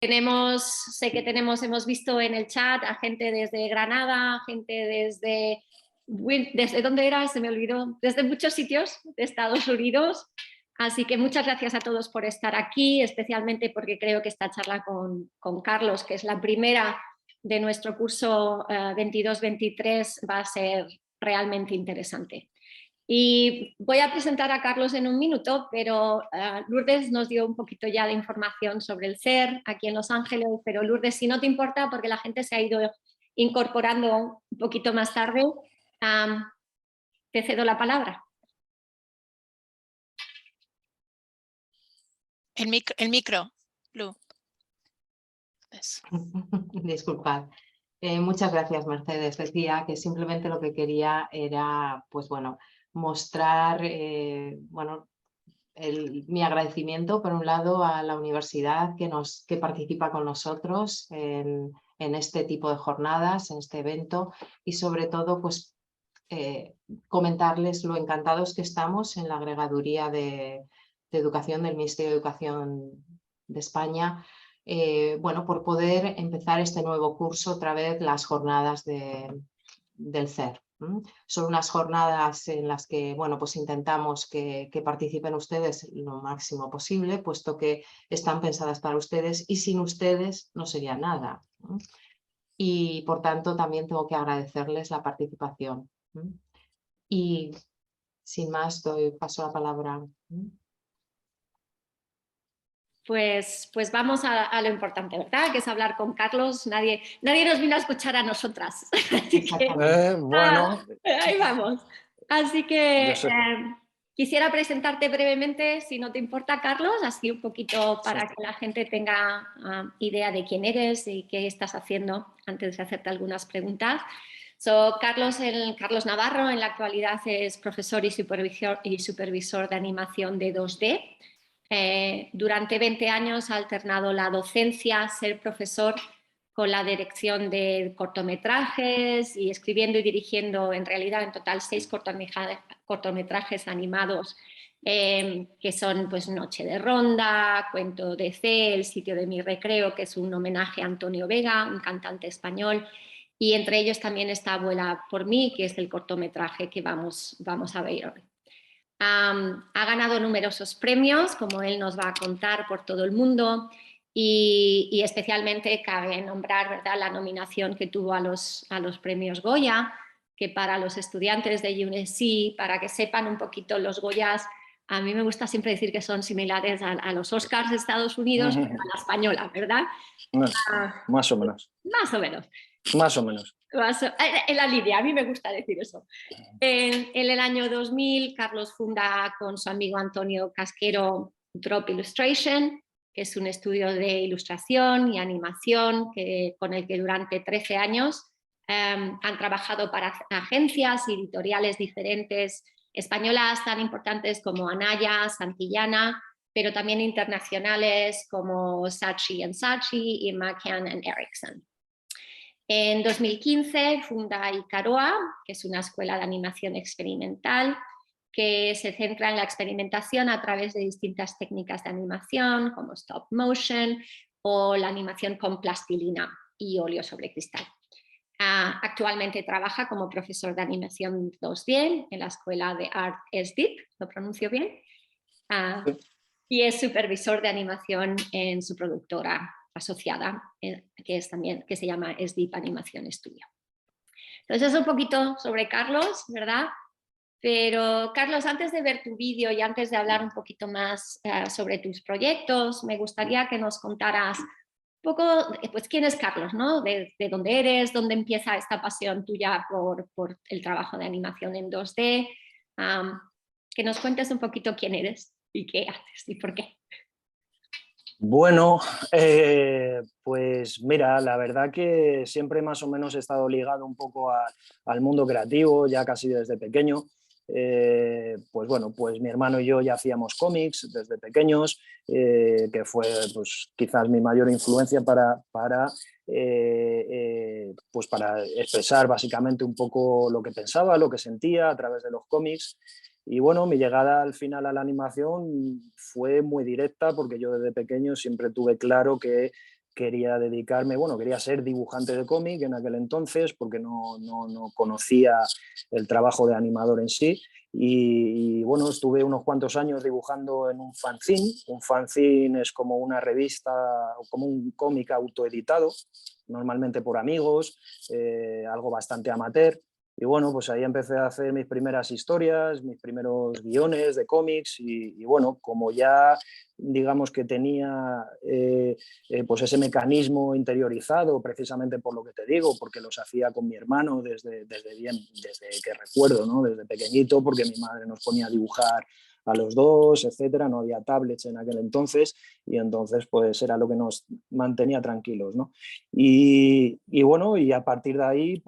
hemos visto en el chat a gente desde Granada, gente ¿desde dónde era? Se me olvidó, desde muchos sitios de Estados Unidos. Así que muchas gracias a todos por estar aquí, especialmente porque creo que esta charla con Carlos, que es la primera de nuestro curso 22-23, va a ser realmente interesante. Y voy a presentar a Carlos en un minuto, pero Lourdes nos dio un poquito ya de información sobre el CER aquí en Los Ángeles, pero Lourdes, si no te importa, porque la gente se ha ido incorporando un poquito más tarde, te cedo la palabra. El micro, Lu. Disculpad. Muchas gracias, Mercedes. Decía que simplemente lo que quería era, pues bueno, mostrar mi agradecimiento, por un lado, a la universidad que participa con nosotros en este tipo de jornadas, en este evento, y sobre todo, pues, comentarles lo encantados que estamos en la agregaduría de Educación del Ministerio de Educación de España, por poder empezar este nuevo curso otra vez, las jornadas del CER. Son unas jornadas en las que pues intentamos que participen ustedes lo máximo posible, puesto que están pensadas para ustedes y sin ustedes no sería nada. Y por tanto también tengo que agradecerles la participación. Y sin más, paso la palabra. Pues vamos a lo importante, ¿verdad? Que es hablar con Carlos. Nadie nos vino a escuchar a nosotras. Así que, bueno. Ahí vamos. Así que Sé. quisiera presentarte brevemente, si no te importa, Carlos, así un poquito para Sí. que la gente tenga idea de quién eres y qué estás haciendo antes de hacerte algunas preguntas. Carlos Navarro en la actualidad es profesor y supervisor de animación de 2D. Durante 20 años ha alternado la docencia, ser profesor, con la dirección de cortometrajes y escribiendo y dirigiendo en realidad en total 6 cortometrajes animados que son pues Noche de Ronda, Cuento de C, El sitio de mi recreo, que es un homenaje a Antonio Vega, un cantante español, y entre ellos también está Abuela por mí, que es el cortometraje que vamos a ver hoy. Ha ganado numerosos premios, como él nos va a contar, por todo el mundo, y especialmente cabe nombrar, ¿verdad?, la nominación que tuvo a los premios Goya, que para los estudiantes de UNSC, para que sepan un poquito, los Goyas, a mí me gusta siempre decir que son similares a los Oscars de Estados Unidos, pero a la española, ¿verdad? Más o menos. Más o menos. Más o menos. En la línea, a mí me gusta decir eso. En el año 2000, Carlos funda con su amigo Antonio Casquero Drop Illustration, que es un estudio de ilustración y animación con el que durante 13 años han trabajado para agencias editoriales diferentes, españolas tan importantes como Anaya, Santillana, pero también internacionales como Saatchi & Saatchi y McCann & Erickson. En 2015 funda Icaroa, que es una escuela de animación experimental que se centra en la experimentación a través de distintas técnicas de animación como stop motion o la animación con plastilina y óleo sobre cristal. Actualmente trabaja como profesor de animación 2D en la escuela de Art SDIP, ¿lo pronuncio bien? Sí. Y es supervisor de animación en su productora asociada, que se llama SDIP Animación Studio. Entonces es un poquito sobre Carlos, ¿verdad? Pero Carlos, antes de ver tu vídeo y antes de hablar un poquito más sobre tus proyectos, me gustaría que nos contaras un poco, pues, quién es Carlos, ¿no? De dónde eres, dónde empieza esta pasión tuya por el trabajo de animación en 2D, que nos cuentes un poquito quién eres y qué haces y por qué. Bueno, pues mira, la verdad que siempre más o menos he estado ligado un poco al mundo creativo, ya casi desde pequeño. Pues bueno, pues mi hermano y yo ya hacíamos cómics desde pequeños, que fue pues quizás mi mayor influencia pues para expresar básicamente un poco lo que pensaba, lo que sentía a través de los cómics. Y bueno, mi llegada al final a la animación fue muy directa porque yo desde pequeño siempre tuve claro que quería dedicarme, bueno, quería ser dibujante de cómic en aquel entonces porque no conocía el trabajo de animador en sí. Y bueno, estuve unos cuantos años dibujando en un fanzine. Un fanzine es como una revista, como un cómic autoeditado, normalmente por amigos, algo bastante amateur. Y bueno, pues ahí empecé a hacer mis primeras historias, mis primeros guiones de cómics y bueno, como ya digamos que tenía pues ese mecanismo interiorizado, precisamente por lo que te digo, porque los hacía con mi hermano desde que recuerdo, ¿no? Desde pequeñito, porque mi madre nos ponía a dibujar a los dos, etcétera, no había tablets en aquel entonces y entonces pues era lo que nos mantenía tranquilos, ¿no? Y bueno, y a partir de ahí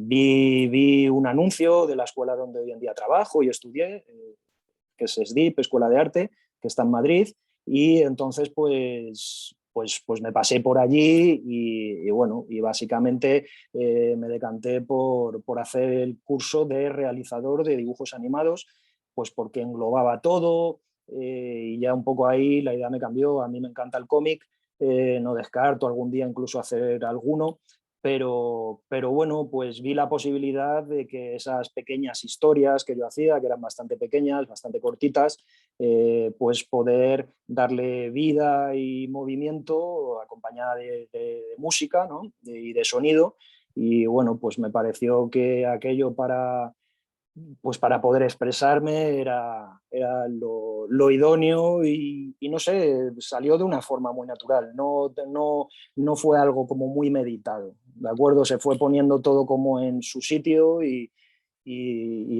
vi un anuncio de la escuela donde hoy en día trabajo y estudié, que es SDIP, Escuela de Arte, que está en Madrid, y entonces pues me pasé por allí y bueno, y básicamente me decanté por hacer el curso de realizador de dibujos animados, pues porque englobaba todo y ya un poco ahí la idea me cambió. A mí me encanta el cómic, no descarto algún día incluso hacer alguno, pero bueno, pues vi la posibilidad de que esas pequeñas historias que yo hacía, que eran bastante pequeñas, bastante cortitas, pues poder darle vida y movimiento acompañada de música, ¿no? Y de sonido. Y bueno, pues me pareció que aquello pues para poder expresarme era lo idóneo y no sé, salió de una forma muy natural, no fue algo como muy meditado, ¿de acuerdo? Se fue poniendo todo como en su sitio y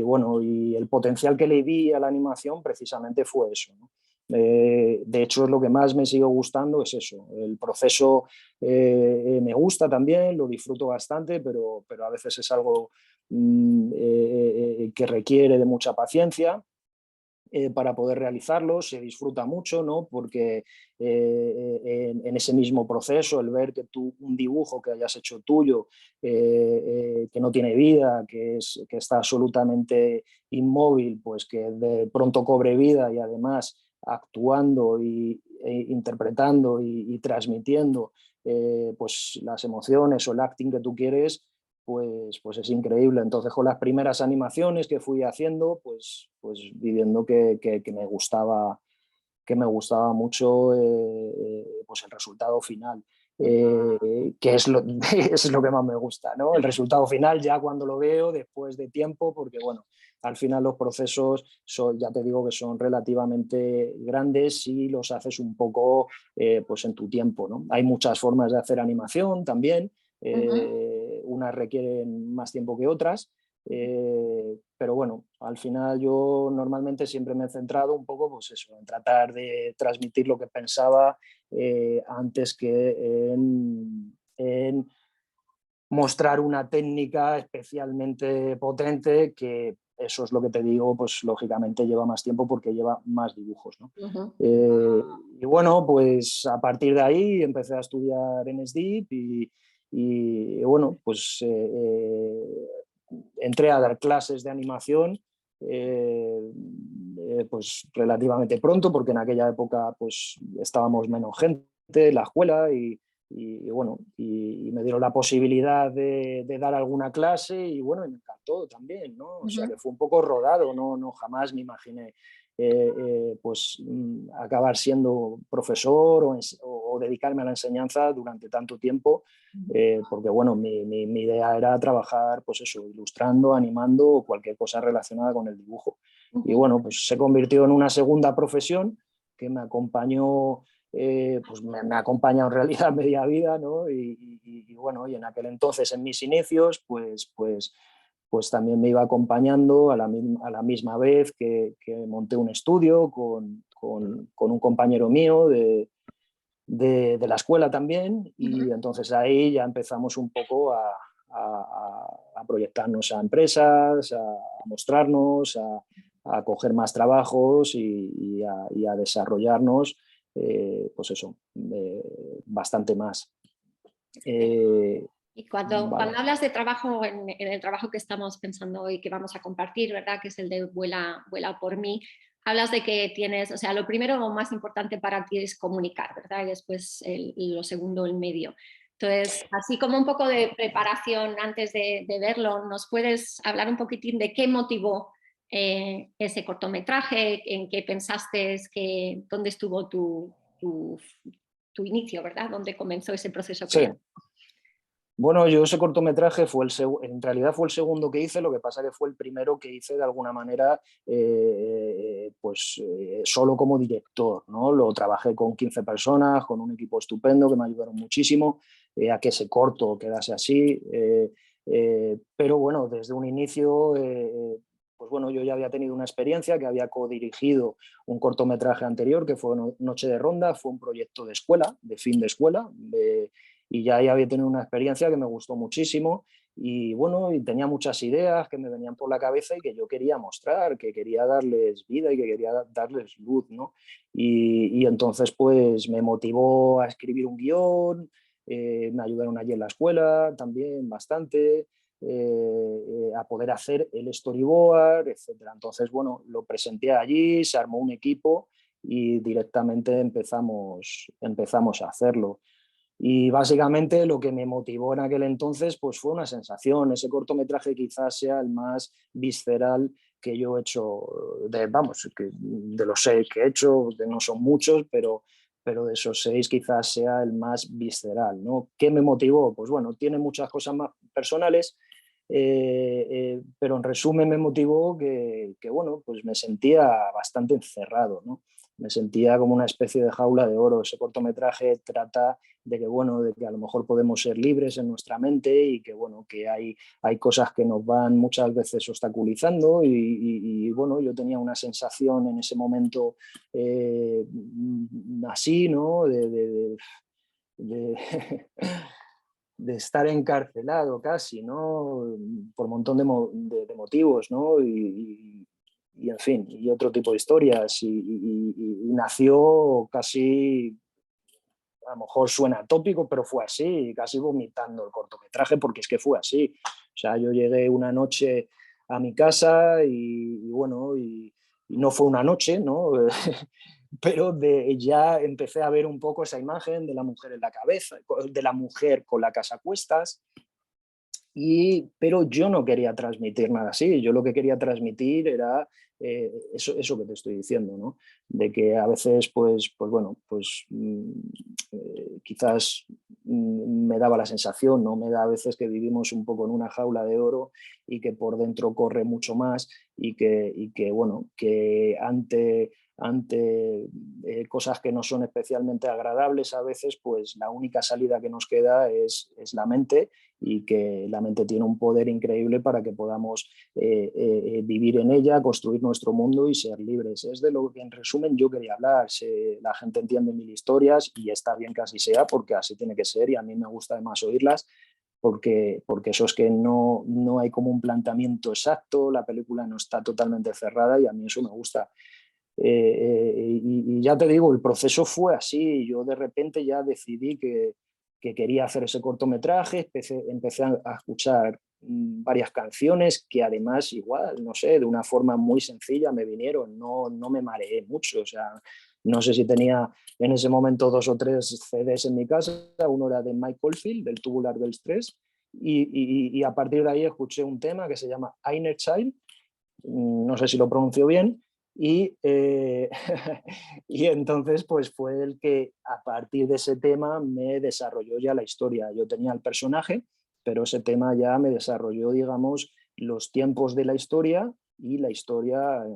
bueno, y el potencial que le vi a la animación precisamente fue eso, ¿no? De hecho, es lo que más me sigue gustando, es eso. El proceso me gusta también, lo disfruto bastante, pero a veces es algo que requiere de mucha paciencia para poder realizarlo. Se disfruta mucho, ¿no? Porque en ese mismo proceso, el ver que tú un dibujo que hayas hecho tuyo, que no tiene vida, que está absolutamente inmóvil, pues que de pronto cobre vida y además actuando interpretando y transmitiendo pues las emociones o el acting que tú quieres, pues es increíble. Entonces, con las primeras animaciones que fui haciendo, pues viviendo que me gustaba mucho pues el resultado final, que es lo, es lo que más me gusta, ¿no? El resultado final ya cuando lo veo después de tiempo, porque bueno, al final los procesos ya te digo que son relativamente grandes si los haces un poco pues en tu tiempo, ¿no? Hay muchas formas de hacer animación también, unas requieren más tiempo que otras, pero bueno, al final yo normalmente siempre me he centrado un poco pues eso, en tratar de transmitir lo que pensaba antes que en mostrar una técnica especialmente potente, que eso es lo que te digo, pues lógicamente lleva más tiempo porque lleva más dibujos, ¿no? Y bueno, pues a partir de ahí empecé a estudiar en SDIP y bueno, pues entré a dar clases de animación pues relativamente pronto, porque en aquella época pues estábamos menos gente en la escuela y bueno, y me dieron la posibilidad de dar alguna clase y bueno, me encantó también, ¿no? O sea que fue un poco rodado, no jamás me imaginé pues acabar siendo profesor o dedicarme a la enseñanza durante tanto tiempo, porque bueno, mi idea era trabajar pues eso, ilustrando, animando o cualquier cosa relacionada con el dibujo. Y bueno, pues se convirtió en una segunda profesión que me acompañó, pues me ha acompañado en realidad media vida, ¿no? Y bueno, y en aquel entonces, en mis inicios, pues también me iba acompañando a la misma vez que monté un estudio con un compañero mío de la escuela también, y entonces ahí ya empezamos un poco a proyectarnos a empresas, a mostrarnos, a coger más trabajos y a desarrollarnos, pues eso, bastante más. Y cuando Vale. hablas de trabajo, en el trabajo que estamos pensando hoy que vamos a compartir, ¿verdad? Que es el de Vuela por mí, hablas de que tienes, o sea, lo primero, lo más importante para ti es comunicar, ¿verdad? Y después lo segundo, el medio. Entonces, así como un poco de preparación antes de verlo, ¿nos puedes hablar un poquitín de qué motivó ese cortometraje? ¿En qué pensaste? ¿Dónde estuvo tu inicio, ¿verdad? ¿Dónde comenzó ese proceso Sí. creativo? Bueno, yo ese cortometraje en realidad fue el segundo que hice, lo que pasa que fue el primero que hice de alguna manera solo como director, ¿no? Lo trabajé con 15 personas, con un equipo estupendo que me ayudaron muchísimo a que ese corto quedase así. Pero bueno, desde un inicio, pues bueno, yo ya había tenido una experiencia que había codirigido un cortometraje anterior que fue Noche de Ronda, fue un proyecto de escuela, de fin de escuela, y ya ahí había tenido una experiencia que me gustó muchísimo y bueno, y tenía muchas ideas que me venían por la cabeza y que yo quería mostrar, que quería darles vida y que quería darles luz, ¿no? Y entonces pues me motivó a escribir un guión, me ayudaron allí en la escuela también bastante, a poder hacer el storyboard, etcétera. Entonces, bueno, lo presenté allí, se armó un equipo y directamente empezamos a hacerlo. Y básicamente lo que me motivó en aquel entonces pues fue una sensación. Ese cortometraje quizás sea el más visceral que yo he hecho, de los 6 que he hecho, que no son muchos, pero de esos 6 quizás sea el más visceral, ¿no? ¿Qué me motivó? Pues bueno, tiene muchas cosas más personales, pero en resumen me motivó que, bueno, pues me sentía bastante encerrado, ¿no? Me sentía como una especie de jaula de oro. Ese cortometraje trata de que, bueno, de que a lo mejor podemos ser libres en nuestra mente y que, bueno, que hay cosas que nos van muchas veces obstaculizando y, bueno, yo tenía una sensación en ese momento así, ¿no? De de estar encarcelado casi, ¿no? Por un montón de motivos, ¿no? Y, en fin, y otro tipo de historias. Y nació casi, a lo mejor suena tópico, pero fue así, casi vomitando el cortometraje, porque es que fue así. O sea, yo llegué una noche a mi casa y bueno, y no fue una noche, ¿no? Pero ya empecé a ver un poco esa imagen de la mujer en la cabeza, de la mujer con la casa a cuestas, pero yo no quería transmitir nada así. Yo lo que quería transmitir era eso que te estoy diciendo, ¿no? De que a veces, pues bueno, pues quizás me daba la sensación, ¿no? Me da a veces que vivimos un poco en una jaula de oro y que por dentro corre mucho más y que bueno, que ante cosas que no son especialmente agradables a veces, pues la única salida que nos queda es la mente, y que la mente tiene un poder increíble para que podamos vivir en ella, construir nuestro mundo y ser libres. Es de lo que en resumen yo quería hablar. La gente entiende mil historias y está bien que así sea, porque así tiene que ser y a mí me gusta además oírlas. Porque eso es que no hay como un planteamiento exacto, la película no está totalmente cerrada y a mí eso me gusta. Y ya te digo, el proceso fue así. Yo de repente ya decidí que quería hacer ese cortometraje, empecé a escuchar varias canciones que además igual, no sé, de una forma muy sencilla me vinieron, no me mareé mucho, o sea, no sé si tenía en ese momento 2 o 3 CDs en mi casa, uno era de Mike Oldfield, del Tubular Bells 3, y a partir de ahí escuché un tema que se llama Inner Child, no sé si lo pronuncio bien, y entonces pues fue el que a partir de ese tema me desarrolló ya la historia. Yo tenía el personaje, pero ese tema ya me desarrolló, digamos, los tiempos de la historia y la historia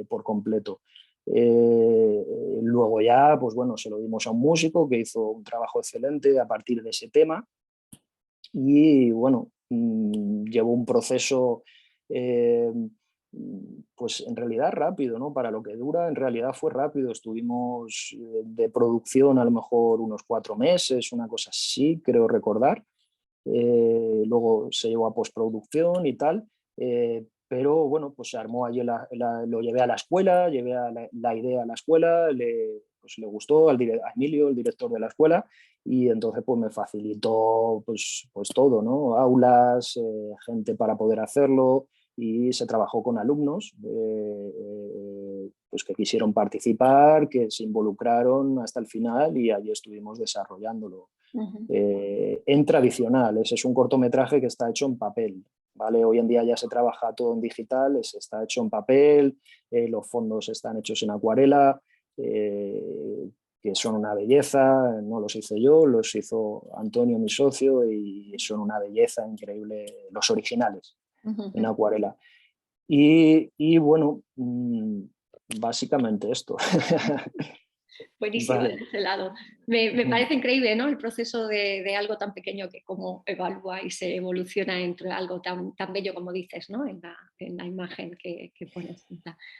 por completo. Luego ya, pues bueno, se lo dimos a un músico que hizo un trabajo excelente a partir de ese tema y bueno, llevó un proceso pues en realidad rápido, ¿no? Para lo que dura, en realidad fue rápido. Estuvimos de producción a lo mejor unos 4 meses, una cosa así, creo recordar. Luego se llevó a postproducción y tal. Pero bueno, pues se armó allí, lo llevé a la escuela, llevé la idea a la escuela, pues le gustó a Emilio, el director de la escuela, y entonces pues me facilitó pues todo, ¿no? Aulas, gente para poder hacerlo, y se trabajó con alumnos pues que quisieron participar, que se involucraron hasta el final y allí estuvimos desarrollándolo. En tradicional, ese es un cortometraje que está hecho en papel, ¿vale? Hoy en día ya se trabaja todo en digital, está hecho en papel, los fondos están hechos en acuarela, que son una belleza, no los hice yo, los hizo Antonio, mi socio, y son una belleza increíble, los originales, en acuarela. Y bueno, básicamente esto. Buenísimo, Vale. de ese lado. Me parece increíble, ¿no? El proceso de algo tan pequeño que cómo evalúa y se evoluciona entre algo tan bello como dices, ¿no? En la imagen que pones.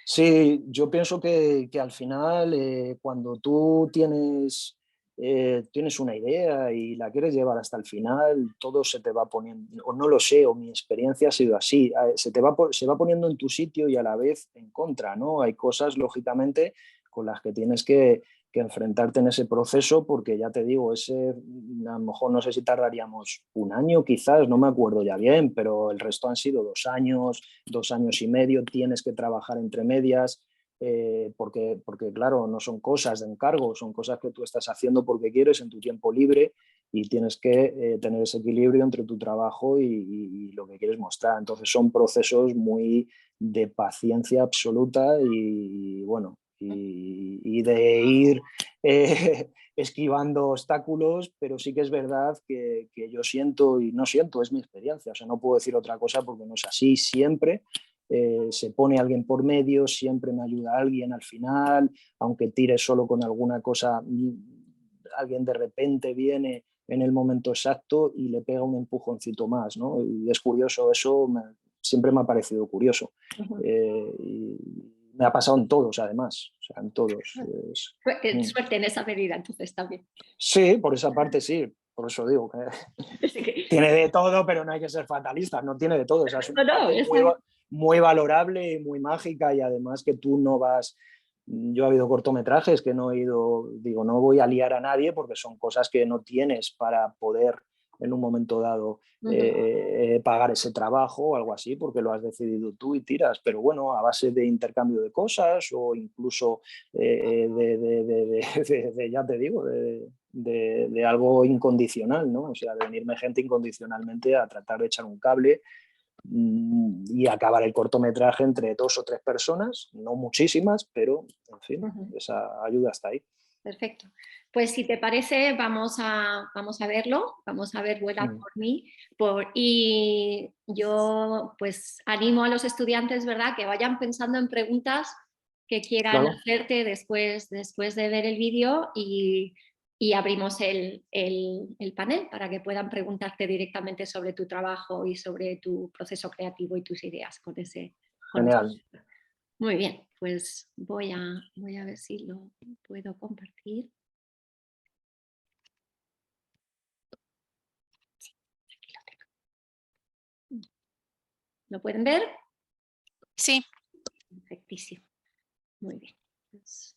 Sí, yo pienso que al final, cuando tú tienes una idea y la quieres llevar hasta el final, todo se te va poniendo, o no lo sé, o mi experiencia ha sido así, se va poniendo en tu sitio y a la vez en contra, ¿no? Hay cosas, lógicamente, con las que tienes que enfrentarte en ese proceso, porque ya te digo, a lo mejor no sé si tardaríamos un año, quizás, no me acuerdo ya bien, pero el resto han sido 2 años y medio, tienes que trabajar entre medias, porque claro, no son cosas de encargo, son cosas que tú estás haciendo porque quieres en tu tiempo libre y tienes que tener ese equilibrio entre tu trabajo y lo que quieres mostrar. Entonces son procesos muy de paciencia absoluta y bueno, y de ir esquivando obstáculos, pero sí que es verdad que yo siento, y no siento, es mi experiencia, o sea, no puedo decir otra cosa porque no es así, siempre se pone alguien por medio, siempre me ayuda alguien al final, aunque tire solo con alguna cosa, alguien de repente viene en el momento exacto y le pega un empujoncito más, ¿no? Y es curioso, eso siempre me ha parecido curioso. Y me ha pasado en todos, además, o sea, en todos. Suerte en esa medida, entonces también. Sí, por esa parte sí, por eso digo que tiene de todo, pero no hay que ser fatalistas, no tiene de todo, o sea, es una parte muy valorable y muy mágica y además que tú no vas... Yo he habido cortometrajes que no he ido, digo, no voy a liar a nadie porque son cosas que no tienes para poder en un momento dado pagar ese trabajo o algo así porque lo has decidido tú y tiras, pero bueno, a base de intercambio de cosas o incluso ya te digo, de algo incondicional, ¿no? O sea, de venirme gente incondicionalmente a tratar de echar un cable y acabar el cortometraje entre 2 o 3 personas, no muchísimas, pero en fin, esa ayuda está ahí. Perfecto. Pues si te parece, vamos a verlo, vamos a ver Vuela por mí. Y yo pues animo a los estudiantes, ¿verdad?, que vayan pensando en preguntas que quieran hacerte después de ver el vídeo y abrimos el panel para que puedan preguntarte directamente sobre tu trabajo y sobre tu proceso creativo y tus ideas con ese. Genial. Muy bien, pues voy a ver si lo puedo compartir. Sí, aquí lo tengo. ¿Lo pueden ver? Sí. Perfectísimo. Muy bien. Pues...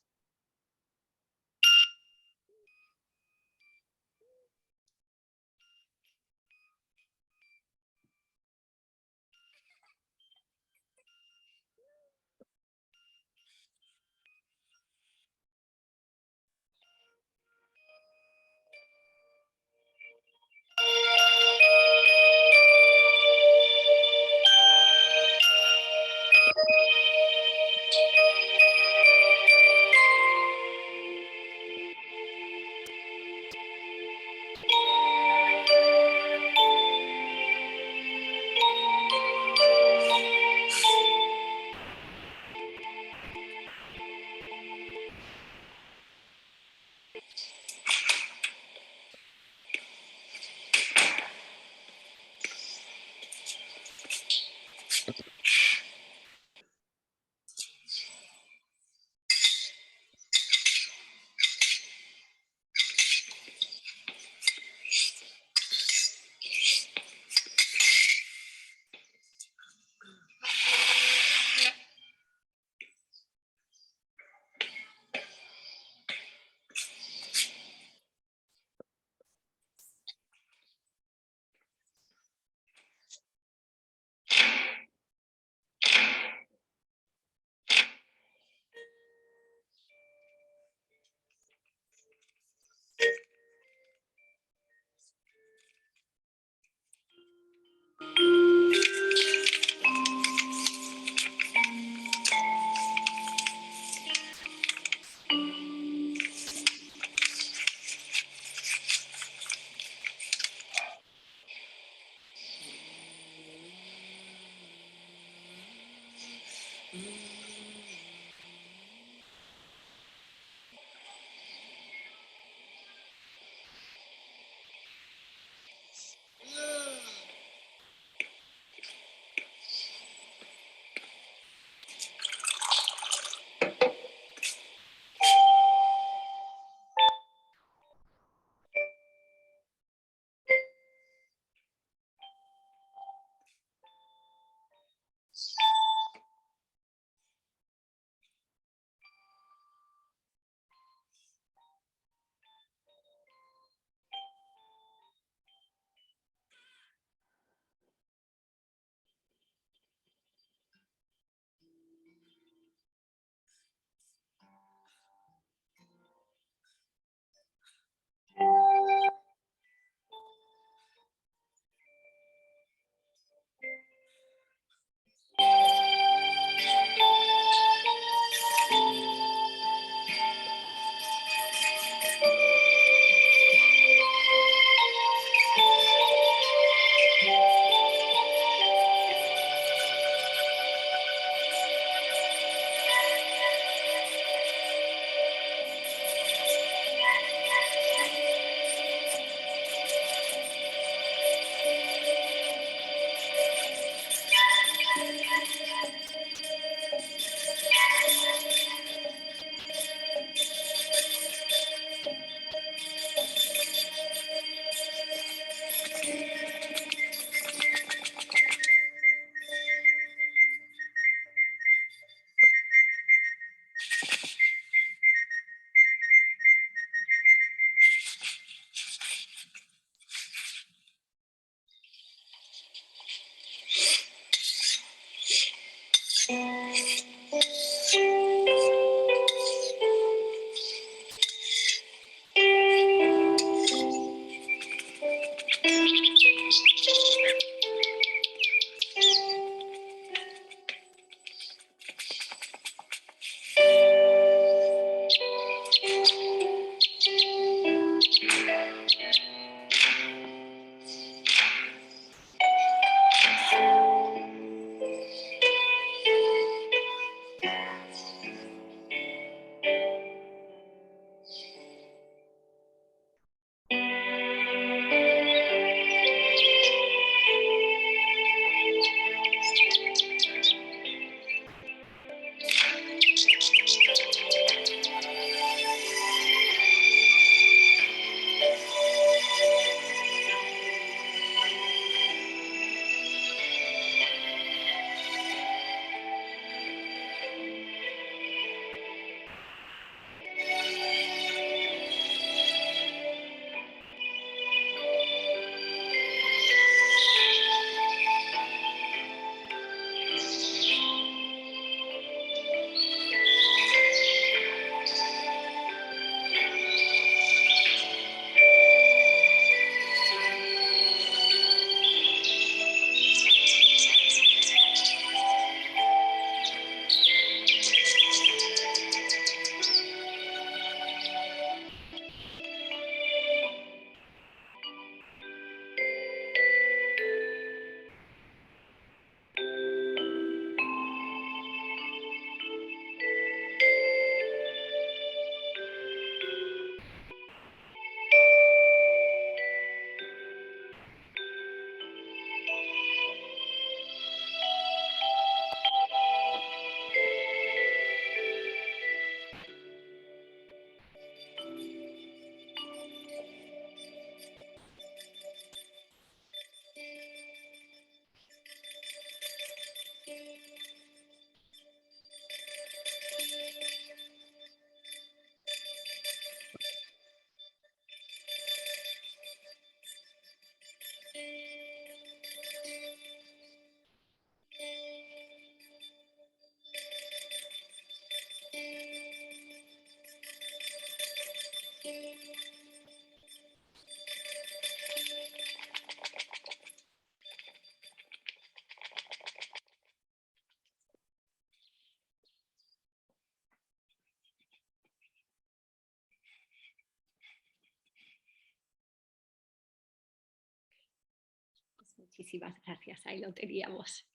Muchísimas gracias, ahí lo teníamos.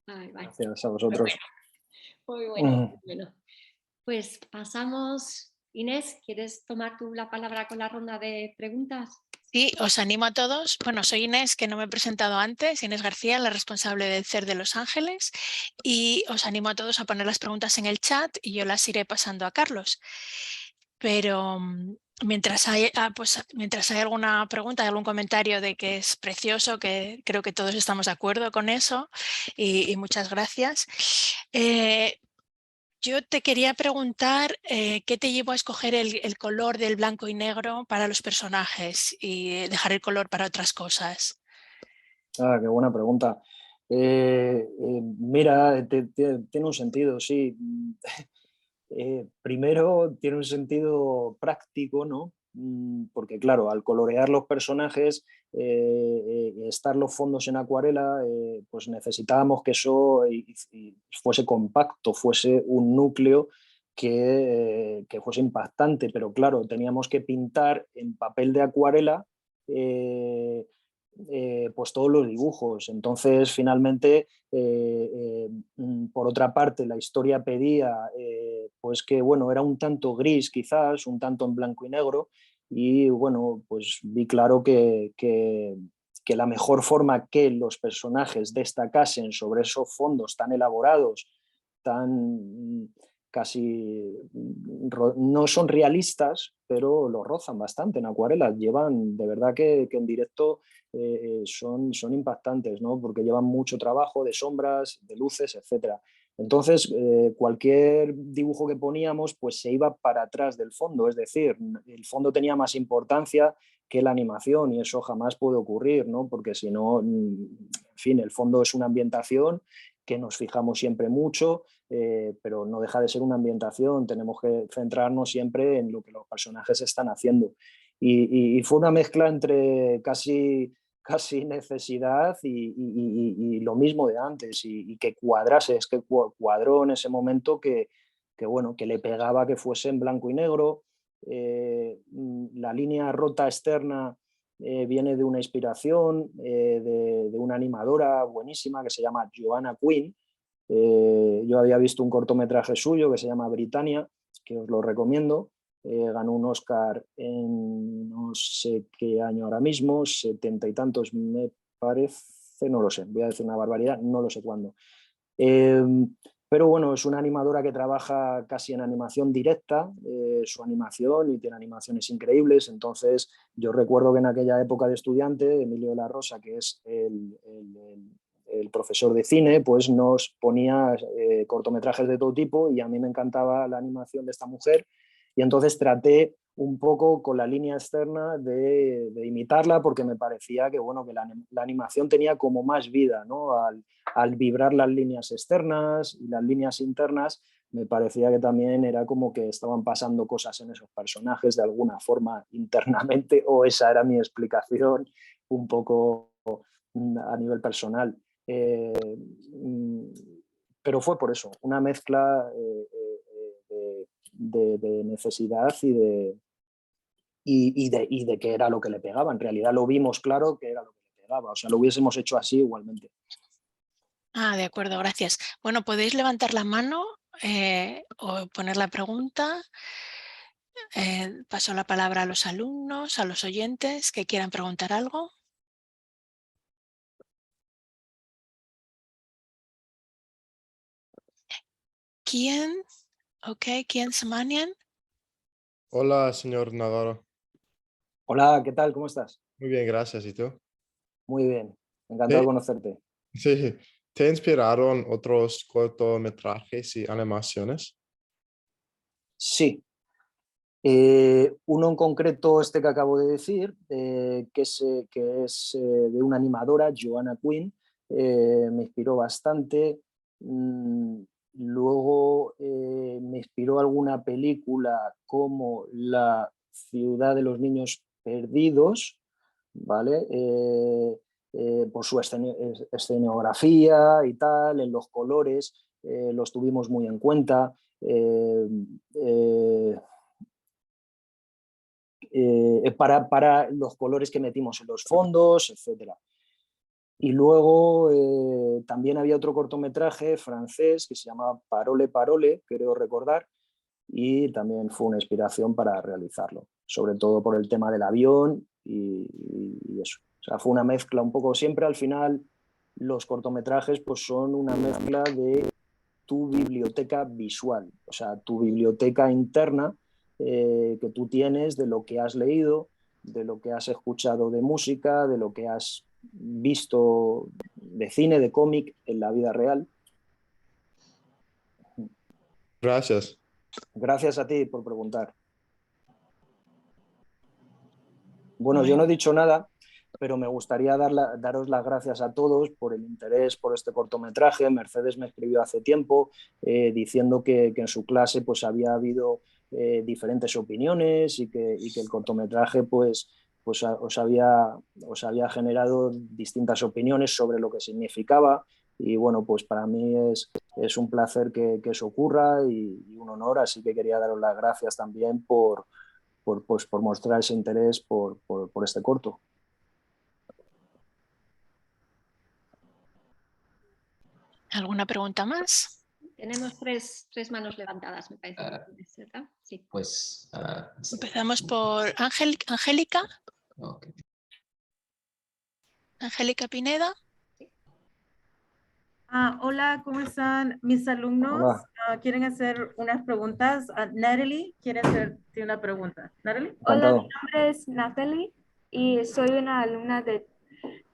Vale. Gracias a vosotros. Muy bueno, muy bueno. Pues pasamos. Inés, ¿quieres tomar tú la palabra con la ronda de preguntas? Sí, os animo a todos. Bueno, soy Inés, que no me he presentado antes, Inés García, la responsable del CER de Los Ángeles, y os animo a todos a poner las preguntas en el chat y yo las iré pasando a Carlos. Pero mientras hay alguna pregunta, hay algún comentario de que es precioso, que creo que todos estamos de acuerdo con eso, y muchas gracias. Yo te quería preguntar qué te llevó a escoger el color del blanco y negro para los personajes y dejar el color para otras cosas. Ah, qué buena pregunta. Mira, tiene un sentido, sí. Primero tiene un sentido práctico, ¿no? Porque claro, al colorear los personajes, estar los fondos en acuarela, pues necesitábamos que eso fuese compacto, fuese un núcleo que fuese impactante, pero claro, teníamos que pintar en papel de acuarela pues todos los dibujos. Entonces, finalmente, por otra parte, la historia pedía pues que, bueno, era un tanto gris quizás, un tanto en blanco y negro, y bueno, pues vi claro que la mejor forma que los personajes destacasen sobre esos fondos tan elaborados, tan casi no son realistas, pero lo rozan bastante en acuarelas. Llevan, de verdad que en directo son impactantes, ¿no? Porque llevan mucho trabajo de sombras, de luces, etcétera. Entonces, cualquier dibujo que poníamos pues se iba para atrás del fondo, es decir, el fondo tenía más importancia que la animación y eso jamás puede ocurrir, ¿no? Porque si no, en fin, el fondo es una ambientación que nos fijamos siempre mucho, pero no deja de ser una ambientación, tenemos que centrarnos siempre en lo que los personajes están haciendo. Y fue una mezcla entre casi necesidad y lo mismo de antes, y que cuadrase, es que cuadró en ese momento bueno, que le pegaba que fuese en blanco y negro. La línea rota externa viene de una inspiración de una animadora buenísima que se llama Joanna Quinn. Yo había visto un cortometraje suyo que se llama Britannia, que os lo recomiendo. Ganó un Oscar en no sé qué año ahora mismo, 70 y tantos me parece, no lo sé, voy a decir una barbaridad, no lo sé cuándo. Pero bueno, es una animadora que trabaja casi en animación directa, su animación, y tiene animaciones increíbles. Entonces yo recuerdo que en aquella época de estudiante, Emilio de la Rosa, que es el profesor de cine, pues nos ponía cortometrajes de todo tipo y a mí me encantaba la animación de esta mujer, y entonces traté un poco con la línea externa de imitarla, porque me parecía que, bueno, que la animación tenía como más vida, ¿no? Al vibrar las líneas externas y las líneas internas, me parecía que también era como que estaban pasando cosas en esos personajes de alguna forma internamente, o esa era mi explicación un poco a nivel personal. Pero fue por eso, una mezcla de necesidad y de que era lo que le pegaba. En realidad lo vimos claro que era lo que le pegaba, o sea, lo hubiésemos hecho así igualmente. Ah, de acuerdo, gracias. Bueno, podéis levantar la mano o poner la pregunta. Paso la palabra a los alumnos, a los oyentes que quieran preguntar algo. ¿Quién? Ok, ¿quién Samanian? Hola, señor Navarro. Hola, ¿qué tal? ¿Cómo estás? Muy bien, gracias. ¿Y tú? Muy bien, encantado de ¿Te, conocerte. sí, ¿te inspiraron otros cortometrajes y animaciones? Sí, uno en concreto, este que acabo de decir, que es de una animadora, Joanna Quinn, me inspiró bastante. Luego me inspiró alguna película como La ciudad de los niños perdidos, ¿vale? Por su escenografía y tal, en los colores, los tuvimos muy en cuenta. Eh, eh, para los colores que metimos en los fondos, etcétera. Y luego también había otro cortometraje francés que se llama Parole Parole, creo recordar, y también fue una inspiración para realizarlo, sobre todo por el tema del avión y eso. O sea, fue una mezcla un poco, siempre al final los cortometrajes pues son una mezcla de tu biblioteca visual, o sea, tu biblioteca interna que tú tienes de lo que has leído, de lo que has escuchado de música, de lo que has visto de cine, de cómic en la vida real. Gracias. Gracias a ti por preguntar. Bueno, Muy yo no he bien. dicho nada, pero me gustaría daros las gracias a todos por el interés por este cortometraje. Mercedes me escribió hace tiempo diciendo que en su clase pues, había habido diferentes opiniones y que el cortometraje pues os había generado distintas opiniones sobre lo que significaba. Y bueno, pues para mí es un placer que eso ocurra y un honor, así que quería daros las gracias también por mostrar ese interés por este corto. ¿Alguna pregunta más? Tenemos tres manos levantadas, me parece. ¿Verdad? Sí. Pues Empezamos por Angélica. ok. Angélica Pineda. Hola, ¿cómo están mis alumnos? Hola. ¿Quieren hacer unas preguntas? Natalie quiere hacerte una pregunta. Natalie. Hola, mi Encantado. nombre es Natalie y soy una alumna de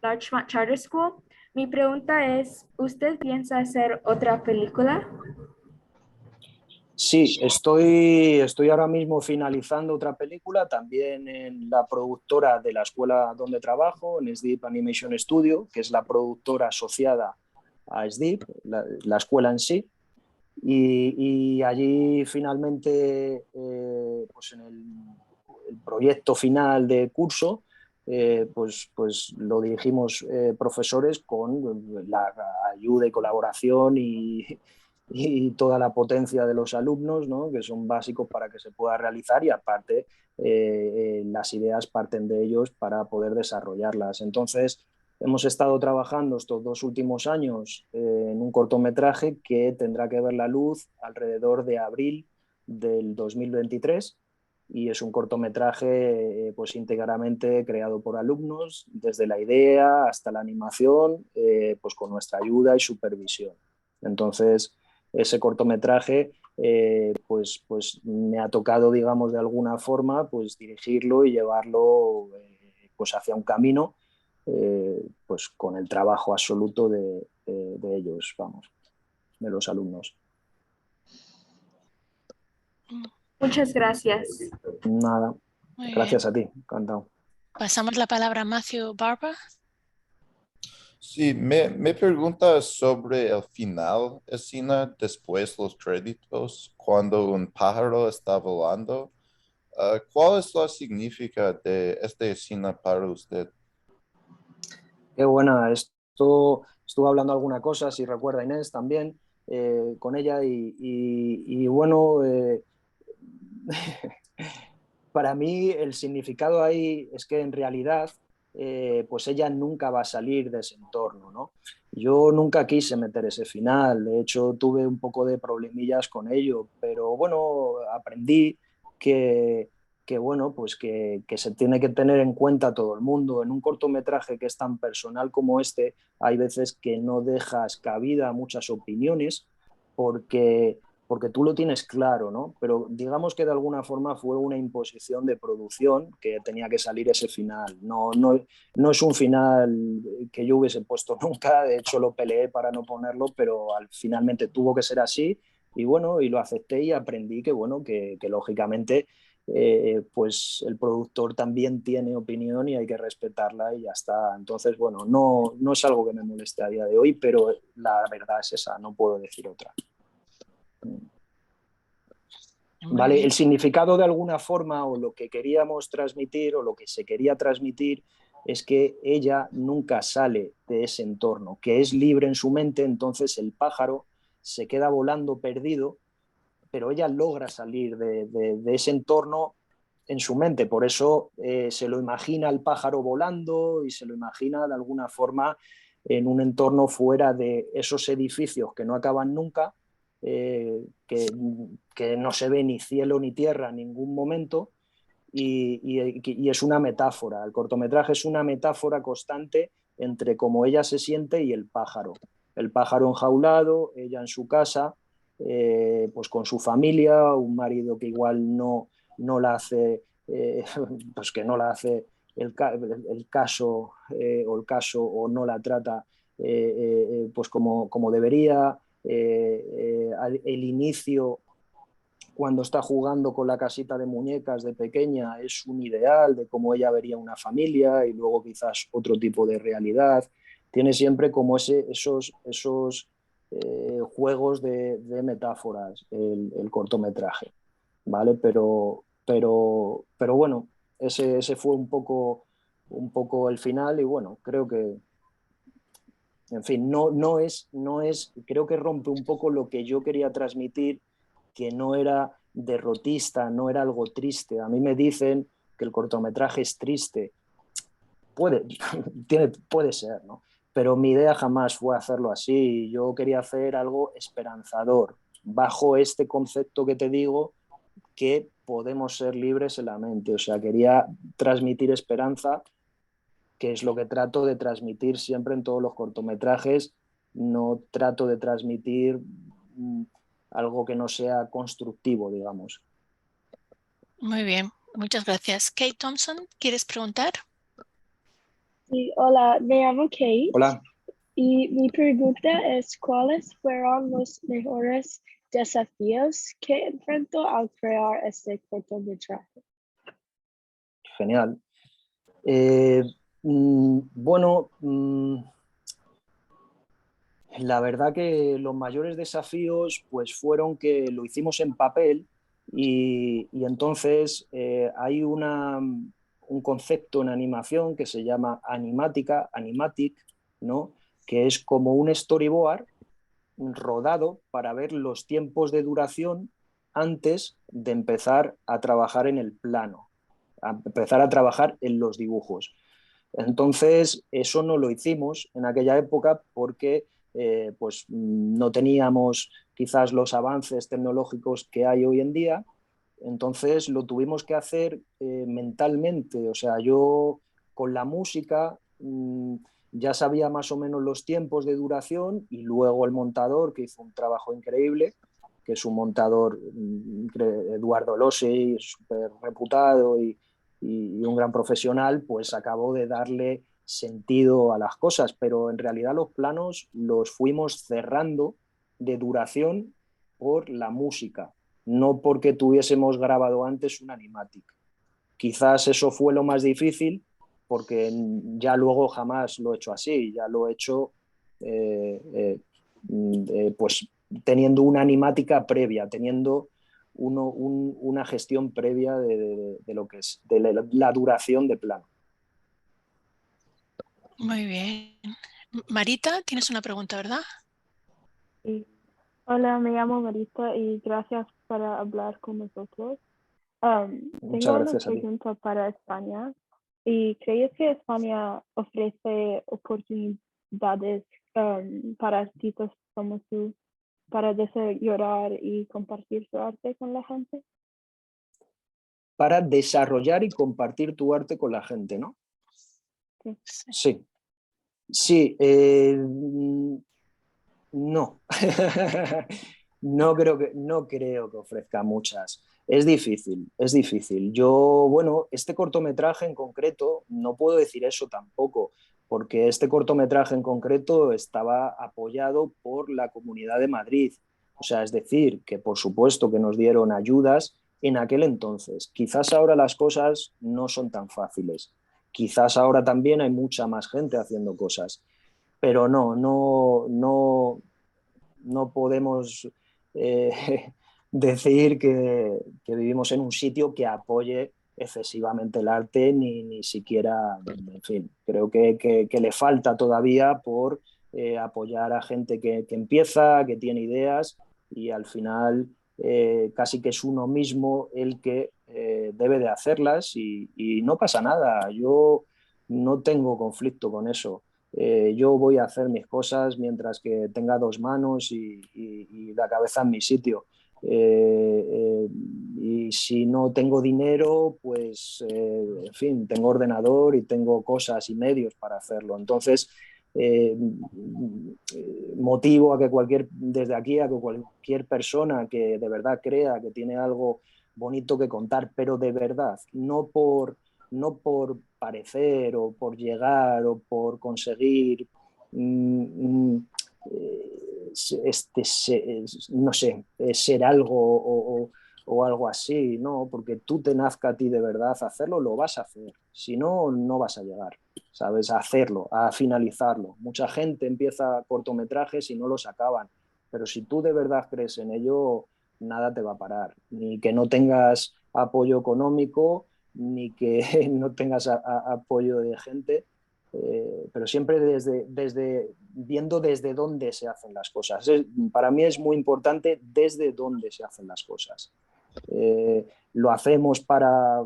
Larchmont Charter School. Mi pregunta es, ¿usted piensa hacer otra película? Sí, estoy ahora mismo finalizando otra película, también en la productora de la escuela donde trabajo, en SDIP Animation Studio, que es la productora asociada a SDIP, la escuela en sí. Y allí finalmente, pues en el proyecto final de curso, pues lo dirigimos profesores con la ayuda y colaboración y toda la potencia de los alumnos, ¿no? Que son básicos para que se pueda realizar y aparte las ideas parten de ellos para poder desarrollarlas. Entonces, hemos estado trabajando estos 2 últimos años en un cortometraje que tendrá que ver la luz alrededor de abril del 2023 y es un cortometraje pues íntegramente creado por alumnos, desde la idea hasta la animación, pues con nuestra ayuda y supervisión. Entonces, ese cortometraje pues me ha tocado, digamos, de alguna forma, pues dirigirlo y llevarlo pues hacia un camino pues con el trabajo absoluto de ellos, vamos, de los alumnos. Muchas gracias. Nada, Muy gracias bien. a ti, encantado. Pasamos la palabra a Matthew Barber. Sí, me pregunta sobre el final, escena después los créditos, cuando un pájaro está volando. ¿Cuál es la significa de esta escena para usted? Qué buena, estuve hablando alguna cosa, si recuerda Inés también, con ella y bueno, para mí el significado ahí es que en realidad pues ella nunca va a salir de ese entorno, ¿no? Yo nunca quise meter ese final, de hecho tuve un poco de problemillas con ello, pero bueno, aprendí que, bueno, pues que se tiene que tener en cuenta todo el mundo. En un cortometraje que es tan personal como este, hay veces que no dejas cabida a muchas opiniones porque tú lo tienes claro, ¿no? Pero digamos que de alguna forma fue una imposición de producción que tenía que salir ese final. No es un final que yo hubiese puesto nunca, de hecho lo peleé para no ponerlo, pero finalmente tuvo que ser así y bueno, y lo acepté y aprendí que bueno, que lógicamente pues el productor también tiene opinión y hay que respetarla y ya está. Entonces, bueno, no es algo que me moleste a día de hoy, pero la verdad es esa, no puedo decir otra. Muy ¿Vale? bien. El significado de alguna forma o lo que queríamos transmitir o lo que se quería transmitir es que ella nunca sale de ese entorno, que es libre en su mente, entonces el pájaro se queda volando perdido, pero ella logra salir de ese entorno en su mente, por eso se lo imagina el pájaro volando y se lo imagina de alguna forma en un entorno fuera de esos edificios que no acaban nunca, que no se ve ni cielo ni tierra en ningún momento, y es una metáfora. El cortometraje es una metáfora constante entre cómo ella se siente y el pájaro. El pájaro enjaulado, ella en su casa, pues con su familia, un marido que igual no la hace, pues que no la hace el caso o no la trata pues como debería, el inicio cuando está jugando con la casita de muñecas de pequeña es un ideal de cómo ella vería una familia y luego quizás otro tipo de realidad. Tiene siempre como esos juegos de metáforas el cortometraje, ¿vale? Pero bueno, ese fue un poco el final y bueno, creo que, en fin, no es, creo que rompe un poco lo que yo quería transmitir, que no era derrotista, no era algo triste. A mí me dicen que el cortometraje es triste. Puede ser, ¿no? Pero mi idea jamás fue hacerlo así. Yo quería hacer algo esperanzador, bajo este concepto que te digo, que podemos ser libres en la mente. O sea, quería transmitir esperanza, que es lo que trato de transmitir siempre en todos los cortometrajes. No trato de transmitir algo que no sea constructivo, digamos. Muy bien, muchas gracias. Kate Thompson, ¿quieres preguntar? Sí, hola, me llamo Kate. Hola. Y mi pregunta es, ¿cuáles fueron los mejores desafíos que enfrentó al crear este cortometraje? Genial. Bueno, la verdad que los mayores desafíos pues fueron que lo hicimos en papel y entonces hay un concepto en animación que se llama animatic, ¿no? Que es como un storyboard rodado para ver los tiempos de duración antes de empezar a trabajar en el plano, a empezar a trabajar en los dibujos. Entonces, eso no lo hicimos en aquella época porque pues, no teníamos quizás los avances tecnológicos que hay hoy en día. Entonces, lo tuvimos que hacer mentalmente. O sea, yo con la música ya sabía más o menos los tiempos de duración y luego el montador, que hizo un trabajo increíble, que es un montador, Eduardo Lossi, súper reputado y un gran profesional, pues acabó de darle sentido a las cosas, pero en realidad los planos los fuimos cerrando de duración por la música, no porque tuviésemos grabado antes un animatic. Quizás eso fue lo más difícil, porque ya luego jamás lo he hecho así, ya lo he hecho pues teniendo una animática previa, teniendo una gestión previa de lo que es de la duración de plano. Muy bien. Marita, tienes una pregunta, ¿verdad? Sí. Hola, me llamo Marita y gracias por hablar con nosotros. Tengo una Gracias a ti. pregunta para España. ¿Y crees que España ofrece oportunidades para artistas como tú para desarrollar y compartir su arte con la gente? Para desarrollar y compartir tu arte con la gente, ¿no? Sí. Sí. Sí, no. No creo que ofrezca muchas. Es difícil. Yo, bueno, este cortometraje en concreto, no puedo decir eso tampoco, porque este cortometraje en concreto estaba apoyado por la Comunidad de Madrid. O sea, es decir, que por supuesto que nos dieron ayudas en aquel entonces. Quizás ahora las cosas no son tan fáciles. Quizás ahora también hay mucha más gente haciendo cosas. Pero no podemos decir que vivimos en un sitio que apoye excesivamente el arte, ni siquiera, en fin, creo que le falta todavía por apoyar a gente que empieza, que tiene ideas y al final casi que es uno mismo el que debe de hacerlas y no pasa nada. Yo no tengo conflicto con eso. Yo voy a hacer mis cosas mientras que tenga dos manos y la cabeza en mi sitio. Y si no tengo dinero, pues, en fin, tengo ordenador y tengo cosas y medios para hacerlo. Entonces, motivo a que desde aquí, a que cualquier persona que de verdad crea que tiene algo bonito que contar, pero de verdad, no por parecer o por llegar o por conseguir no sé, ser algo o algo así, ¿no? Porque tú te nazca a ti de verdad hacerlo, lo vas a hacer. Si no, no vas a llegar, ¿sabes? A hacerlo, a finalizarlo. Mucha gente empieza cortometrajes y no los acaban, pero si tú de verdad crees en ello, nada te va a parar. Ni que no tengas apoyo económico, ni que no tengas apoyo de gente, pero siempre viendo desde dónde se hacen las cosas. Para mí es muy importante desde dónde se hacen las cosas. Lo hacemos para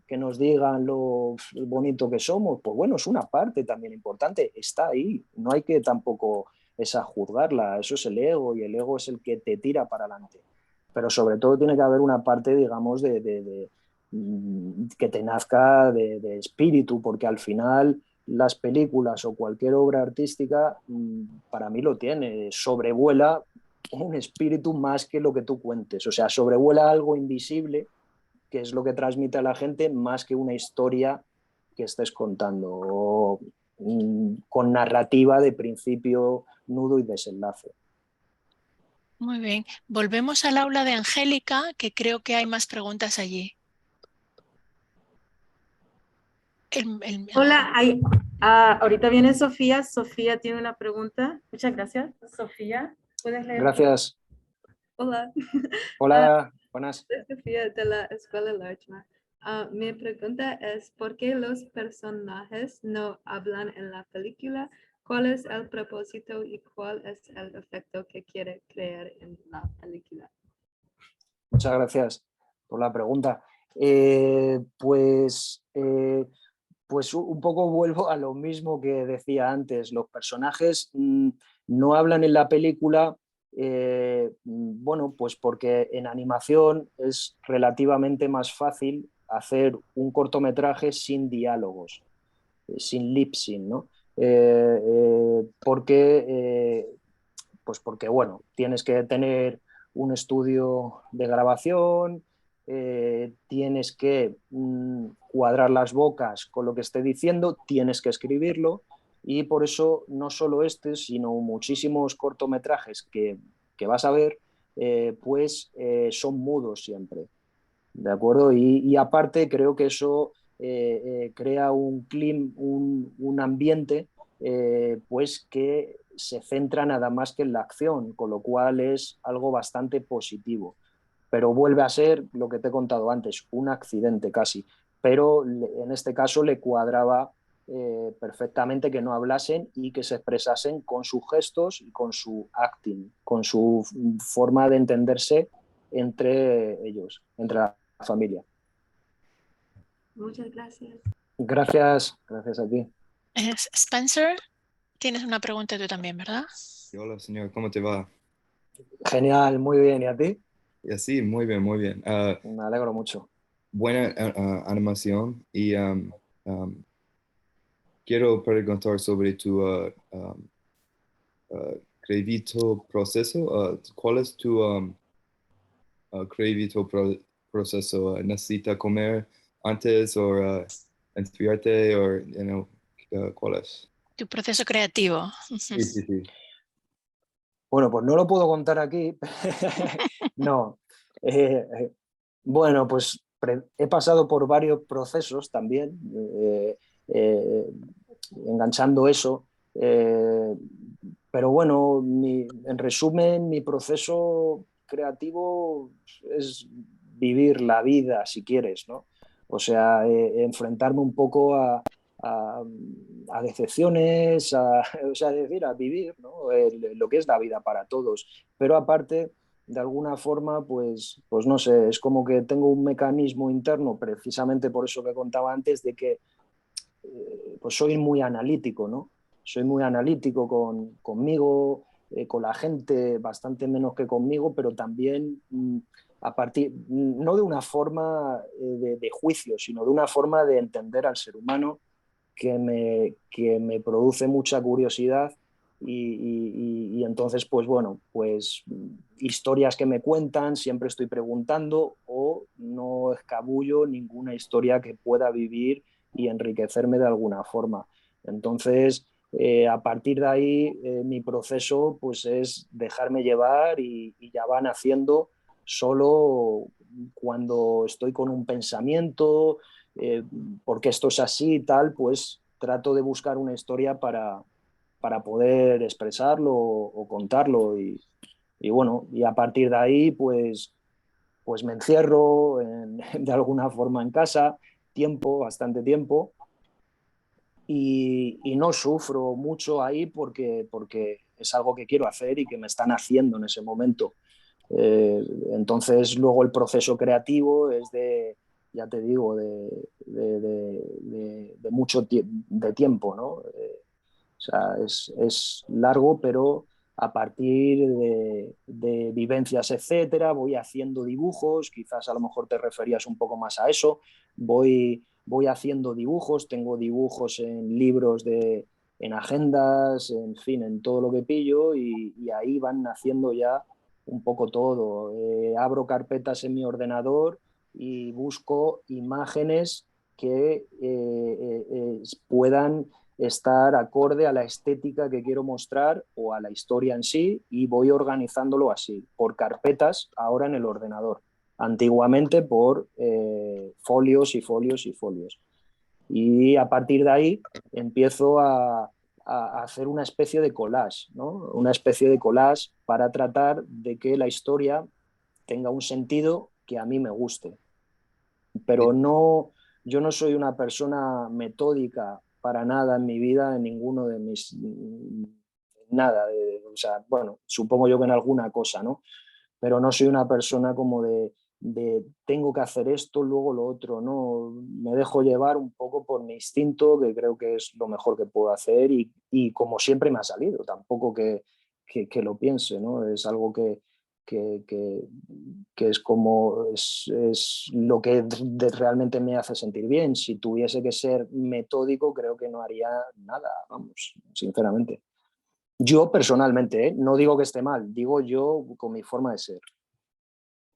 que nos digan lo bonito que somos, pues bueno, es una parte también importante, está ahí, no hay que tampoco esa juzgarla, eso es el ego y el ego es el que te tira para adelante, pero sobre todo tiene que haber una parte, digamos, que te nazca de espíritu, porque al final las películas o cualquier obra artística para mí lo tiene, sobrevuela un espíritu más que lo que tú cuentes, o sea, sobrevuela algo invisible que es lo que transmite a la gente más que una historia que estés contando o, con narrativa de principio, nudo y desenlace. Muy bien. Volvemos al aula de Angélica, que creo que hay más preguntas allí. Hola, ahorita viene Sofía. Sofía tiene una pregunta. Muchas gracias. Sofía, ¿puedes leer? Gracias. Hola, Hola, buenas. soy Sofía de la Escuela Larchmar. Mi pregunta es, ¿por qué los personajes no hablan en la película? ¿Cuál es el propósito y cuál es el efecto que quiere crear en la película? Muchas gracias por la pregunta. Pues un poco vuelvo a lo mismo que decía antes. Los personajes no hablan en la película, bueno, pues porque en animación es relativamente más fácil hacer un cortometraje sin diálogos, sin lip sync, ¿no? Pues porque, bueno, tienes que tener un estudio de grabación, tienes que cuadrar las bocas con lo que esté diciendo, tienes que escribirlo y por eso no solo este, sino muchísimos cortometrajes que vas a ver, son mudos siempre, ¿de acuerdo? Y aparte creo que eso crea un ambiente pues que se centra nada más que en la acción, con lo cual es algo bastante positivo. Pero vuelve a ser lo que te he contado antes, un accidente casi. Pero en este caso le cuadraba perfectamente que no hablasen y que se expresasen con sus gestos y con su acting, con su forma de entenderse entre ellos, entre la familia. Muchas gracias. Gracias a ti. Spencer, tienes una pregunta tú también, ¿verdad? Hola, señor, ¿cómo te va? Genial, muy bien. ¿Y a ti? Sí, muy bien, muy bien. Me alegro mucho. Buena animación y quiero preguntar sobre tu creativo proceso. ¿Cuál es tu creativo proceso? ¿Necesita comer antes o inspirarte o cuál es? Tu proceso creativo. Sí, sí, sí. Bueno, pues no lo puedo contar aquí. No. Bueno, pues he pasado por varios procesos también, enganchando eso. Pero bueno, en resumen, mi proceso creativo es vivir la vida, si quieres, ¿no? O sea, enfrentarme un poco a decepciones, o sea, decir, a vivir, ¿no? Lo que es la vida para todos. Pero aparte, de alguna forma, pues no sé, es como que tengo un mecanismo interno, precisamente por eso que contaba antes, de que pues soy muy analítico, ¿no? soy muy analítico conmigo, con la gente, bastante menos que conmigo, pero también a partir, no de una forma de juicio, sino de una forma de entender al ser humano que me produce mucha curiosidad y entonces, pues bueno, pues historias que me cuentan, siempre estoy preguntando o no escabullo ninguna historia que pueda vivir y enriquecerme de alguna forma. Entonces, a partir de ahí, mi proceso pues es dejarme llevar y ya van haciendo solo cuando estoy con un pensamiento, porque esto es así y tal, pues trato de buscar una historia para poder expresarlo o contarlo y bueno, y a partir de ahí pues me encierro de alguna forma en casa, bastante tiempo, y no sufro mucho ahí porque es algo que quiero hacer y que me están haciendo en ese momento. Entonces luego el proceso creativo es ya te digo, de mucho de tiempo, ¿no? O sea, es largo, pero a partir de vivencias, etcétera, voy haciendo dibujos, quizás a lo mejor te referías un poco más a eso, voy haciendo dibujos, tengo dibujos en libros en agendas, en fin, en todo lo que pillo y ahí van naciendo ya un poco todo. Abro carpetas en mi ordenador y busco imágenes que puedan estar acorde a la estética que quiero mostrar o a la historia en sí y voy organizándolo así, por carpetas ahora en el ordenador, antiguamente por folios y folios y folios. Y a partir de ahí empiezo a hacer una especie de collage, ¿no? Una especie de collage para tratar de que la historia tenga un sentido que a mí me guste. Pero no, yo no soy una persona metódica para nada en mi vida, en ninguno de mis... Nada, o sea, bueno, supongo yo que en alguna cosa, ¿no? Pero no soy una persona como de tengo que hacer esto, luego lo otro, no, me dejo llevar un poco por mi instinto, que creo que es lo mejor que puedo hacer y como siempre me ha salido, tampoco que lo piense, ¿no? Es algo que, que, que es como, es lo que realmente me hace sentir bien. Si tuviese que ser metódico, creo que no haría nada, vamos, sinceramente. Yo personalmente, ¿eh? No digo que esté mal, digo yo con mi forma de ser.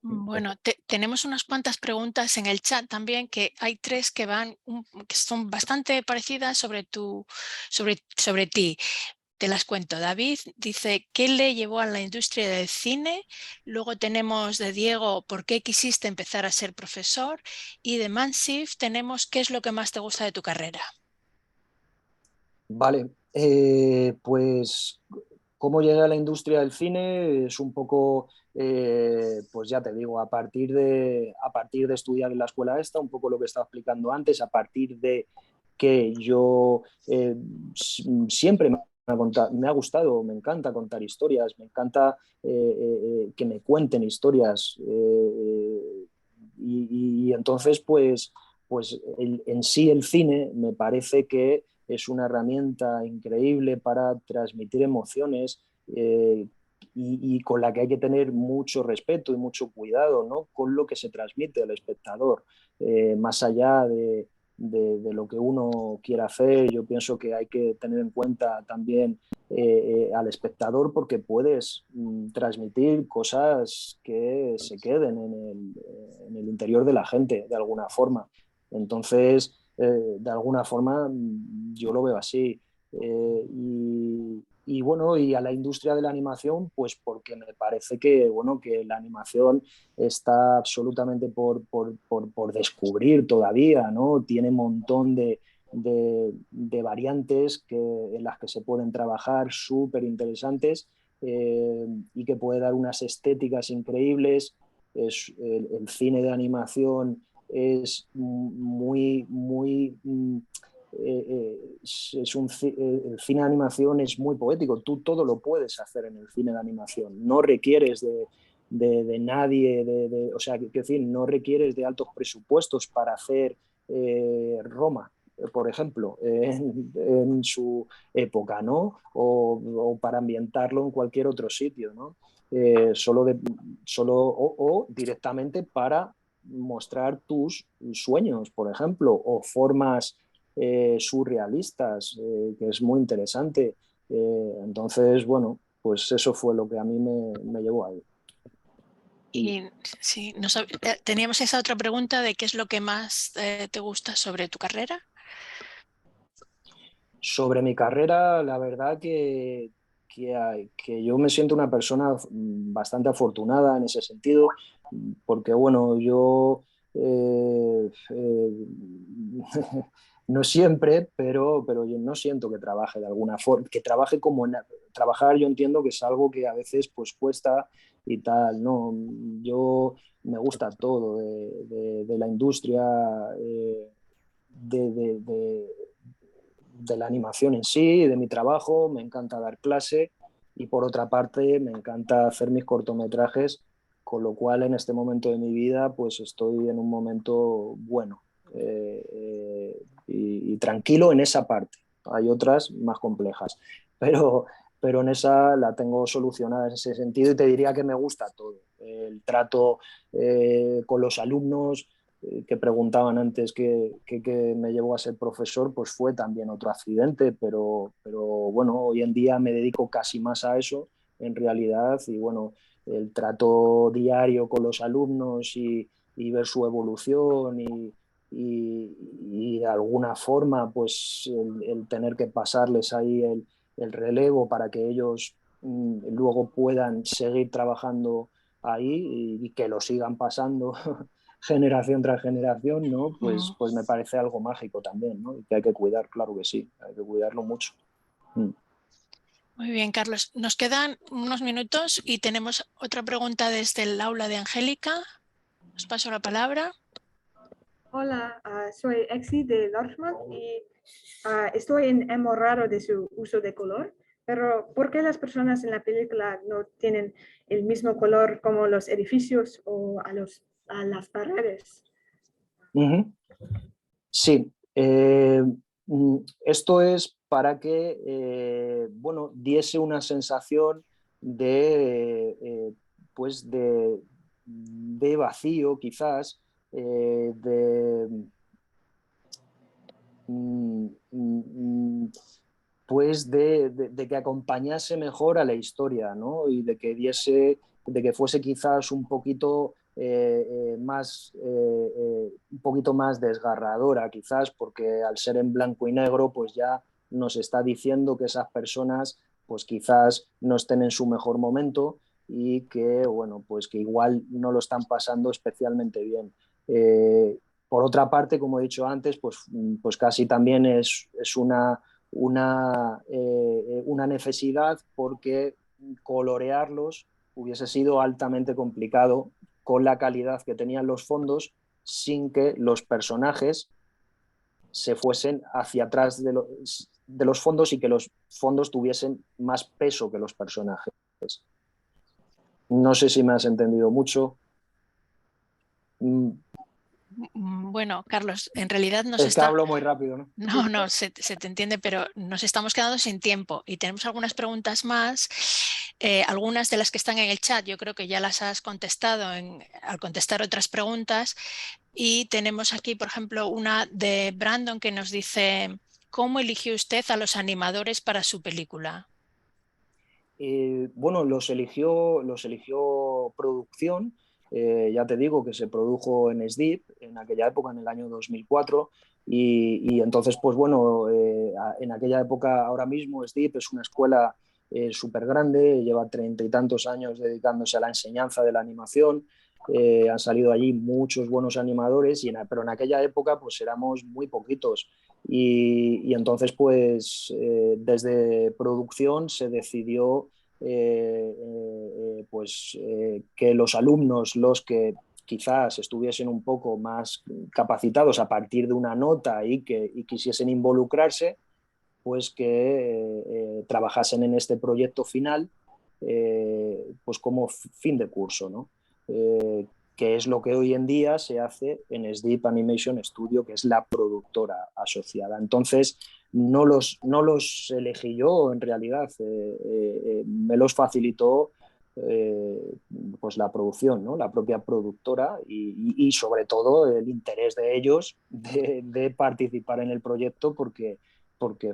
Bueno, tenemos unas cuantas preguntas en el chat también, que hay tres que que son bastante parecidas sobre ti. Te las cuento. David dice, ¿qué le llevó a la industria del cine? Luego tenemos de Diego, ¿por qué quisiste empezar a ser profesor? Y de Mansif tenemos, ¿qué es lo que más te gusta de tu carrera? Vale, pues cómo llegué a la industria del cine es un poco, pues ya te digo, a partir de estudiar en la escuela esta, un poco lo que estaba explicando antes, a partir de que yo siempre me ha gustado, me encanta contar historias, me encanta que me cuenten historias y entonces pues en sí el cine me parece que es una herramienta increíble para transmitir emociones y con la que hay que tener mucho respeto y mucho cuidado, ¿no? Con lo que se transmite al espectador, más allá de lo que uno quiera hacer. Yo pienso que hay que tener en cuenta también al espectador porque puedes transmitir cosas que se queden en el interior de la gente de alguna forma. Entonces, de alguna forma yo lo veo así. Y bueno, y a la industria de la animación, pues porque me parece que, bueno, que la animación está absolutamente por descubrir todavía, ¿no? Tiene un montón de variantes en las que se pueden trabajar súper interesantes y que puede dar unas estéticas increíbles. El cine de animación es muy el cine de animación es muy poético, tú todo lo puedes hacer en el cine de animación, no requieres de nadie, o sea, quiero decir, no requieres de altos presupuestos para hacer Roma, por ejemplo, en su época, ¿no? O para ambientarlo en cualquier otro sitio, ¿no? O directamente para mostrar tus sueños, por ejemplo, o formas surrealistas, que es muy interesante. Entonces, bueno, pues eso fue lo que a mí me llevó ahí. Y sí, teníamos esa otra pregunta de qué es lo que más te gusta sobre tu carrera. Sobre mi carrera, la verdad que yo me siento una persona bastante afortunada en ese sentido, porque bueno, yo no siempre, pero yo no siento que trabaje de alguna forma, que trabaje como trabajar. Yo entiendo que es algo que a veces pues cuesta y tal, ¿no? Yo me gusta todo de la industria, de la animación en sí, de mi trabajo. Me encanta dar clase y por otra parte me encanta hacer mis cortometrajes, con lo cual en este momento de mi vida pues estoy en un momento bueno y tranquilo en esa parte. Hay otras más complejas, pero en esa la tengo solucionada en ese sentido y te diría que me gusta todo. El trato con los alumnos, que preguntaban antes que me llevó a ser profesor, pues fue también otro accidente, pero bueno, hoy en día me dedico casi más a eso en realidad y bueno, el trato diario con los alumnos y ver su evolución y de alguna forma pues el tener que pasarles ahí el relevo para que ellos luego puedan seguir trabajando ahí y que lo sigan pasando generación tras generación, ¿no? Pues me parece algo mágico también, ¿no? Y que hay que cuidar, claro que sí, hay que cuidarlo mucho. Muy bien, Carlos. Nos quedan unos minutos y tenemos otra pregunta desde el aula de Angélica. Os paso la palabra. Hola, soy Exi de Dortmund y estoy enamorado de su uso de color, pero ¿por qué las personas en la película no tienen el mismo color como los edificios o a las paredes? Sí, esto es para que bueno, diese una sensación pues de vacío, quizás, pues de que acompañase mejor a la historia, ¿no? Y de que fuese quizás un poquito un poquito más desgarradora, quizás, porque al ser en blanco y negro, pues ya nos está diciendo que esas personas, pues quizás no estén en su mejor momento y que, bueno, pues que igual no lo están pasando especialmente bien. Por otra parte, como he dicho antes, pues casi también es una necesidad, porque colorearlos hubiese sido altamente complicado con la calidad que tenían los fondos, sin que los personajes se fuesen hacia atrás de los fondos y que los fondos tuviesen más peso que los personajes. No sé si me has entendido mucho. Bueno, Carlos, en realidad Es que hablo muy rápido, ¿no? No, se te entiende, pero nos estamos quedando sin tiempo y tenemos algunas preguntas más. Algunas de las que están en el chat yo creo que ya las has contestado al contestar otras preguntas. Y tenemos aquí, por ejemplo, una de Brandon que nos dice: ¿cómo eligió usted a los animadores para su película? Bueno, los eligió producción. Ya te digo que se produjo en SDIP en aquella época, en el año 2004, y entonces, pues bueno, en aquella época, ahora mismo SDIP es una escuela súper grande, lleva 30 y tantos años dedicándose a la enseñanza de la animación. Han salido allí muchos buenos animadores, pero en aquella época pues éramos muy poquitos y entonces pues desde producción se decidió que los alumnos, los que quizás estuviesen un poco más capacitados a partir de una nota y quisiesen involucrarse, pues que trabajasen en este proyecto final pues como fin de curso, ¿no? que es lo que hoy en día se hace en SDIP Animation Studio, que es la productora asociada. Entonces, no los elegí yo en realidad, me los facilitó pues la producción, ¿no? La propia productora y sobre todo el interés de ellos de participar en el proyecto porque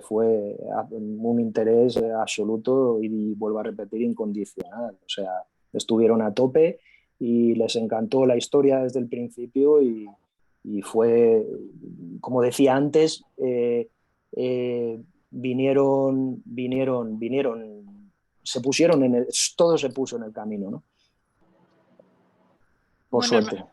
fue un interés absoluto y vuelvo a repetir, incondicional. O sea, estuvieron a tope y les encantó la historia desde el principio y fue, como decía antes, vinieron, se pusieron todo se puso en el camino, ¿no? Por suerte.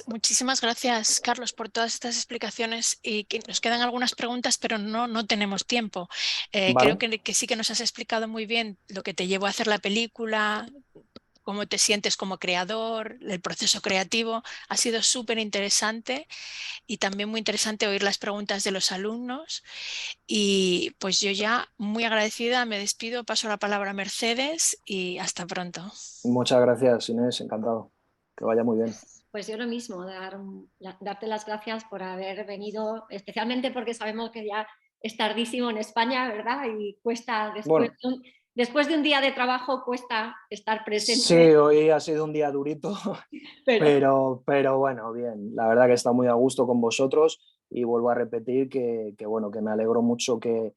Muchísimas gracias, Carlos, por todas estas explicaciones y que nos quedan algunas preguntas, pero no tenemos tiempo. Vale. Creo que sí que nos has explicado muy bien lo que te llevó a hacer la película, cómo te sientes como creador, el proceso creativo. Ha sido súper interesante y también muy interesante oír las preguntas de los alumnos. Y pues yo ya muy agradecida me despido, paso la palabra a Mercedes y hasta pronto. Muchas gracias, Inés, encantado. Que vaya muy bien. Pues yo lo mismo, darte las gracias por haber venido, especialmente porque sabemos que ya es tardísimo en España, ¿verdad? Y cuesta, después de un día de trabajo, cuesta estar presente. Sí, hoy ha sido un día durito, pero bueno, bien. La verdad que está muy a gusto con vosotros y vuelvo a repetir que me alegro mucho que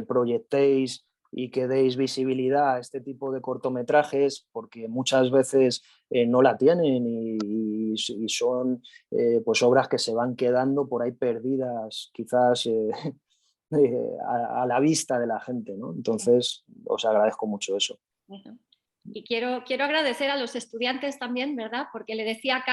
proyectéis y que deis visibilidad a este tipo de cortometrajes, porque muchas veces no la tienen y son pues obras que se van quedando por ahí perdidas, quizás a la vista de la gente, ¿no? Entonces, os agradezco mucho eso. Y quiero agradecer a los estudiantes también, ¿verdad? Porque le decía a